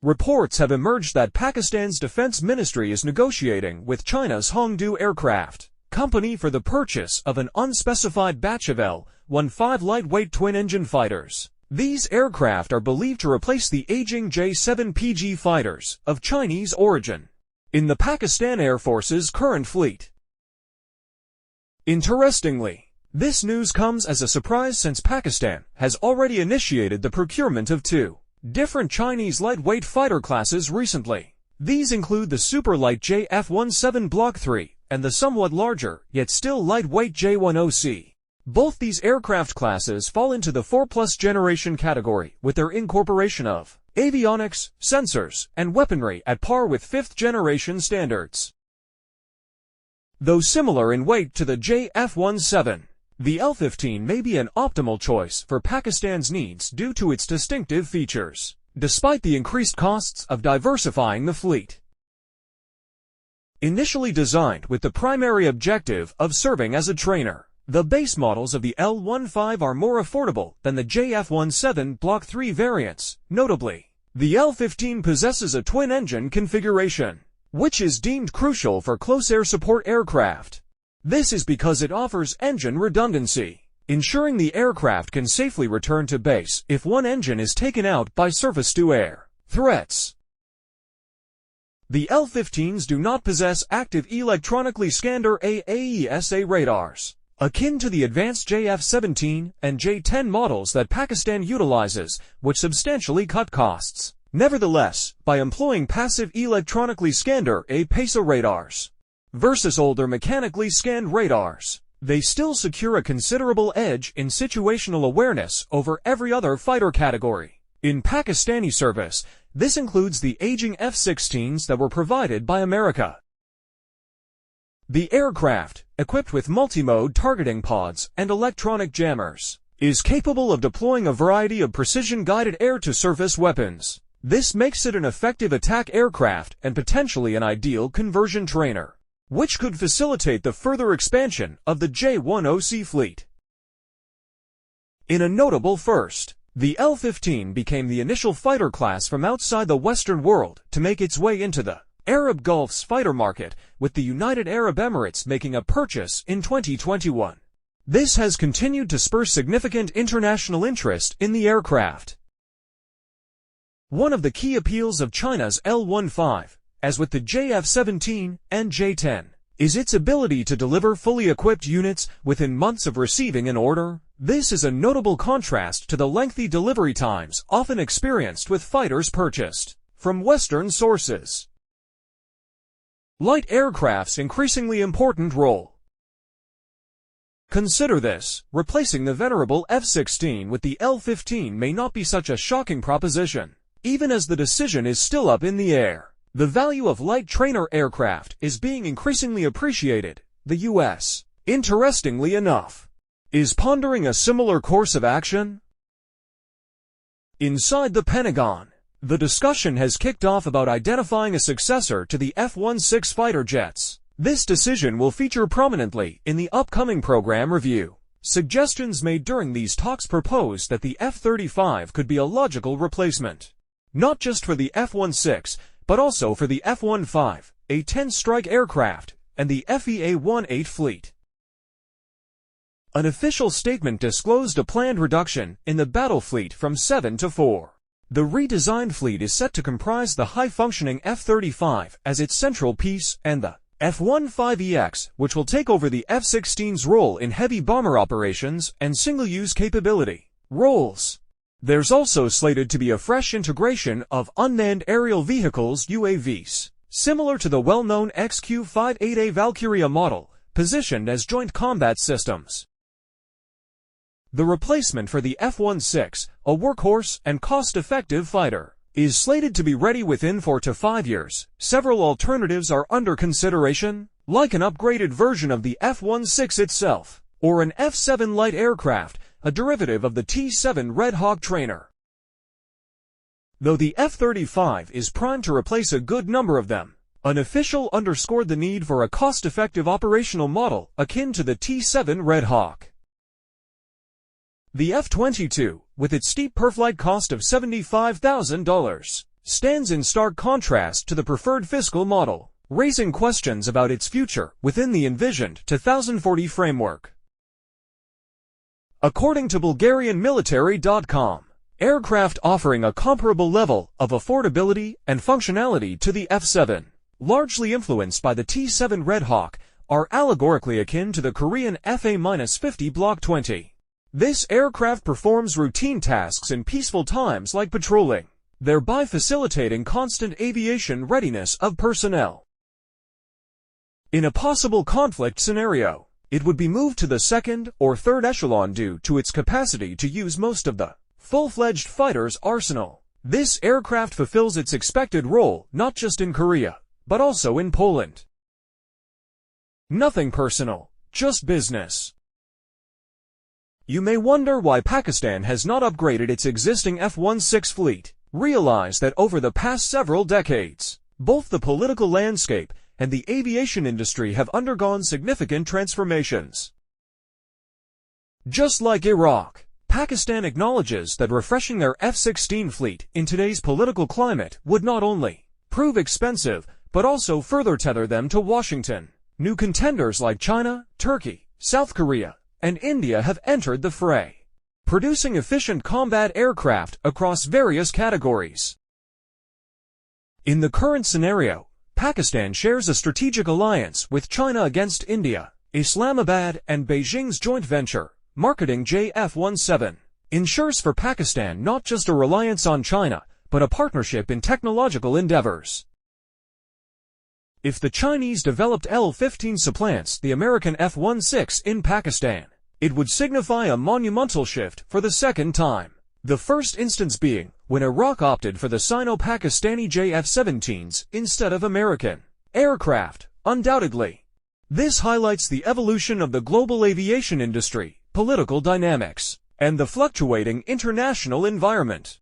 Reports have emerged that Pakistan's defense ministry is negotiating with China's Hongdu aircraft company for the purchase of an unspecified batch of L-15 lightweight twin-engine fighters. These aircraft are believed to replace the aging J-7PG fighters of Chinese origin in the Pakistan Air Force's current fleet. Interestingly, this news comes as a surprise since Pakistan has already initiated the procurement of two different Chinese lightweight fighter classes recently. These include the super-light J-F-17 Block 3 and the somewhat larger, yet still lightweight J-10C. Both these aircraft classes fall into the 4+ generation category, with their incorporation of avionics, sensors, and weaponry at par with 5th generation standards. Though similar in weight to the J-F-17, the L-15 may be an optimal choice for Pakistan's needs due to its distinctive features, despite the increased costs of diversifying the fleet. Initially designed with the primary objective of serving as a trainer, the base models of the L-15 are more affordable than the J-F-17 Block 3 variants. Notably, the L-15 possesses a twin-engine configuration, which is deemed crucial for close air support aircraft. This is because it offers engine redundancy, ensuring the aircraft can safely return to base if one engine is taken out by surface-to-air threats. The L-15s do not possess active electronically scanned or AESA radars, akin to the advanced J-F-17 and J-10 models that Pakistan utilizes, which substantially cut costs. Nevertheless, by employing passive electronically scanned or APESA radars versus older mechanically scanned radars, they still secure a considerable edge in situational awareness over every other fighter category. In Pakistani service, this includes the aging F-16s that were provided by America. The aircraft, equipped with multi-mode targeting pods and electronic jammers, is capable of deploying a variety of precision-guided air-to-surface weapons. This makes it an effective attack aircraft and potentially an ideal conversion trainer, which could facilitate the further expansion of the J-10C fleet. In a notable first, the L-15 became the initial fighter class from outside the Western world to make its way into the Arab Gulf's fighter market, with the United Arab Emirates making a purchase in 2021. This has continued to spur significant international interest in the aircraft. One of the key appeals of China's L-15, as with the J-F-17 and J-10, is its ability to deliver fully equipped units within months of receiving an order. This is a notable contrast to the lengthy delivery times often experienced with fighters purchased from Western sources. Light aircraft's increasingly important role. Consider this: replacing the venerable F-16 with the L-15 may not be such a shocking proposition, even as the decision is still up in the air. The value of light trainer aircraft is being increasingly appreciated. The U.S., interestingly enough, is pondering a similar course of action. Inside the Pentagon, the discussion has kicked off about identifying a successor to the F-16 fighter jets. This decision will feature prominently in the upcoming program review. Suggestions made during these talks propose that the F-35 could be a logical replacement, not just for the F-16, but also for the F-15, A-10 strike aircraft, and the FEA-18 fleet. An official statement disclosed a planned reduction in the battle fleet from 7 to 4. The redesigned fleet is set to comprise the high-functioning F-35 as its central piece and the F-15EX, which will take over the F-16's role in heavy bomber operations and single-use capability roles. There's also slated to be a fresh integration of unmanned aerial vehicles UAVs, similar to the well-known XQ-58A Valkyria model, positioned as joint combat systems. The replacement for the F-16, a workhorse and cost-effective fighter, is slated to be ready within 4 to 5 years. Several alternatives are under consideration, like an upgraded version of the F-16 itself, or an F-7 light aircraft, a derivative of the T-7 Red Hawk trainer. Though the F-35 is primed to replace a good number of them, an official underscored the need for a cost-effective operational model akin to the T-7 Red Hawk. The F-22, with its steep per-flight cost of $75,000, stands in stark contrast to the preferred fiscal model, raising questions about its future within the envisioned 2040 framework. According to BulgarianMilitary.com, aircraft offering a comparable level of affordability and functionality to the F-7, largely influenced by the T-7 Red Hawk, are allegorically akin to the Korean Fa-50 Block 20. This aircraft performs routine tasks in peaceful times like patrolling, thereby facilitating constant aviation readiness of personnel. In a possible conflict scenario, it would be moved to the second or third echelon due to its capacity to use most of the full-fledged fighter's arsenal. This aircraft fulfills its expected role not just in Korea, but also in Poland. Nothing personal, just business. You may wonder why Pakistan has not upgraded its existing F-16 fleet. Realize that over the past several decades, both the political landscape and the aviation industry have undergone significant transformations. Just like Iraq, Pakistan acknowledges that refreshing their F-16 fleet in today's political climate would not only prove expensive, but also further tether them to Washington. New contenders like China, Turkey, South Korea, and India have entered the fray, producing efficient combat aircraft across various categories. In the current scenario, Pakistan shares a strategic alliance with China against India. Islamabad and Beijing's joint venture, marketing JF-17, ensures for Pakistan not just a reliance on China, but a partnership in technological endeavors. If the Chinese-developed L-15 supplants the American F-16 in Pakistan, it would signify a monumental shift for the second time. The first instance being when Iraq opted for the Sino-Pakistani JF-17s instead of American aircraft, undoubtedly. This highlights the evolution of the global aviation industry, political dynamics, and the fluctuating international environment.